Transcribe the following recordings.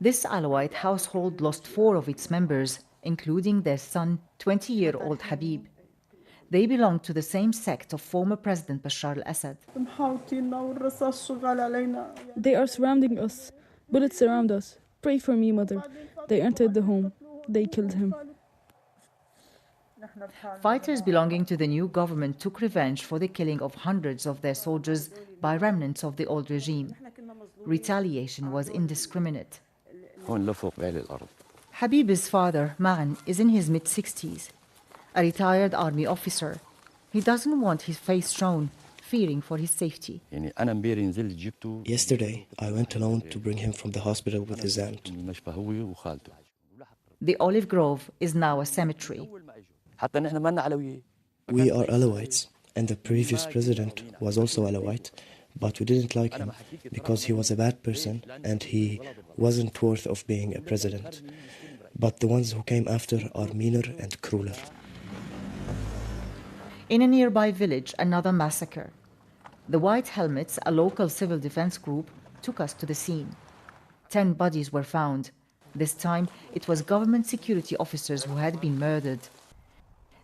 This Alawite household lost 4 of its members, including their son, 20-year-old Habib. They belong to the same sect of former President Bashar al-Assad. They are surrounding us. Bullets surround us. Pray for me, mother. They entered the home. They killed him. Fighters belonging to the new government took revenge for the killing of hundreds of their soldiers by remnants of the old regime. Retaliation was indiscriminate. Habib's father, Ma'an, is in his mid-60s, a retired army officer. He doesn't want his face shown, fearing for his safety. Yesterday, I went alone to bring him from the hospital with his aunt. The olive grove is now a cemetery. We are Alawites, and the previous president was also Alawite, but we didn't like him because he was a bad person and he wasn't worth of being a president. But the ones who came after are meaner and crueler. In a nearby village, another massacre. The White Helmets, a local civil defense group, took us to the scene. 10 bodies were found. This time, it was government security officers who had been murdered.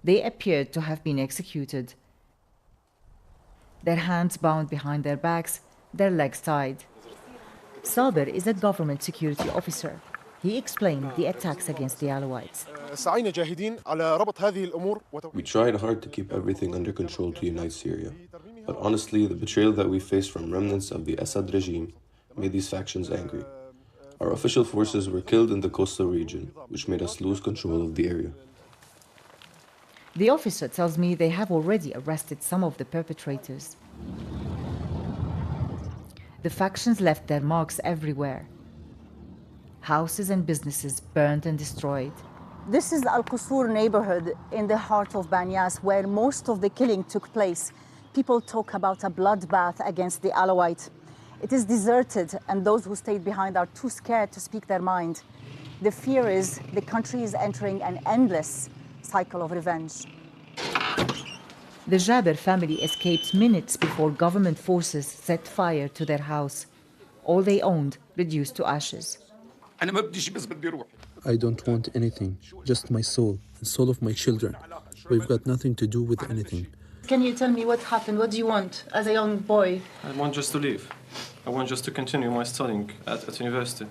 They appeared to have been executed. Their hands bound behind their backs, their legs tied. Saber is a government security officer. He explained the attacks against the Alawites. We tried hard to keep everything under control to unite Syria. But honestly, the betrayal that we faced from remnants of the Assad regime made these factions angry. Our official forces were killed in the coastal region, which made us lose control of the area. The officer tells me they have already arrested some of the perpetrators. The factions left their marks everywhere. Houses and businesses burned and destroyed. This is Al Qusur neighborhood in the heart of Banyas, where most of the killing took place. People talk about a bloodbath against the Alawite. It is deserted, and those who stayed behind are too scared to speak their mind. The fear is the country is entering an endless cycle of revenge. The Jaber family escaped minutes before government forces set fire to their house. All they owned reduced to ashes. I don't want anything, just my soul and soul of my children. We've got nothing to do with anything. Can you tell me what happened? What do you want as a young boy? I want just to leave. I want just to continue my studying at university.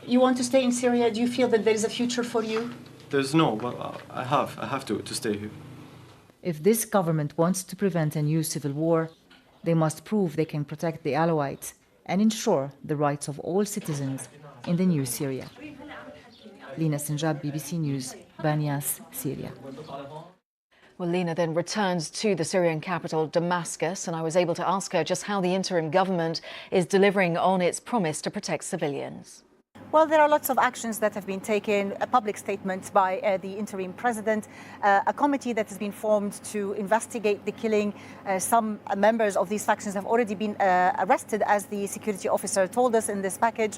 You want to stay in Syria? Do you feel that there is a future for you? There's no, but I have to stay here. If this government wants to prevent a new civil war, they must prove they can protect the Alawites and ensure the rights of all citizens in the new Syria. Lina Sinjab, BBC News, Banyas, Syria. Well, Lina then returns to the Syrian capital, Damascus, and I was able to ask her just how the interim government is delivering on its promise to protect civilians. Well, there are lots of actions that have been taken, a public statement by the interim president, a committee that has been formed to investigate the killing. Some members of these factions have already been arrested, as the security officer told us in this package.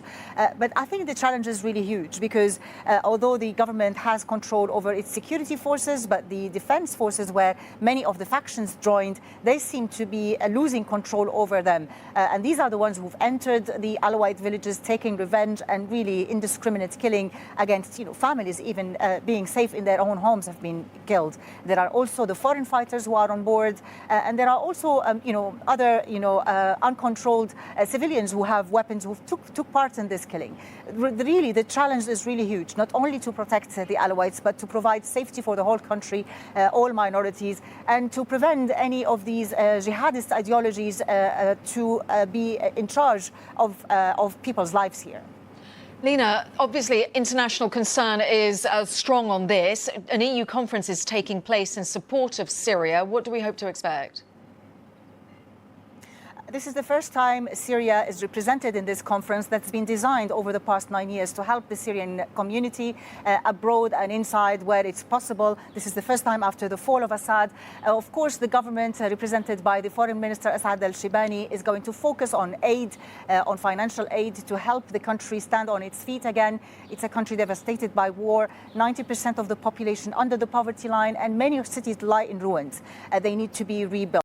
But I think the challenge is really huge because although the government has control over its security forces, but the defense forces where many of the factions joined, they seem to be losing control over them. And these are the ones who've entered the Alawite villages, taking revenge and really indiscriminate killing against families, even being safe in their own homes, have been killed. There are also the foreign fighters who are on board, and there are also other uncontrolled civilians who have weapons who took part in this killing. Really, the challenge is really huge, not only to protect the Alawites, but to provide safety for the whole country, all minorities, and to prevent any of these jihadist ideologies to be in charge of people's lives here. Lina, obviously international concern is strong on this. An EU conference is taking place in support of Syria. What do we hope to expect? This is the first time Syria is represented in this conference that's been designed over the past 9 years to help the Syrian community abroad and inside where it's possible. This is the first time after the fall of Assad. Of course, the government represented by the Foreign Minister Asad al-Shibani is going to focus on aid, on financial aid to help the country stand on its feet again. It's a country devastated by war, 90% of the population under the poverty line, and many cities lie in ruins. They need to be rebuilt.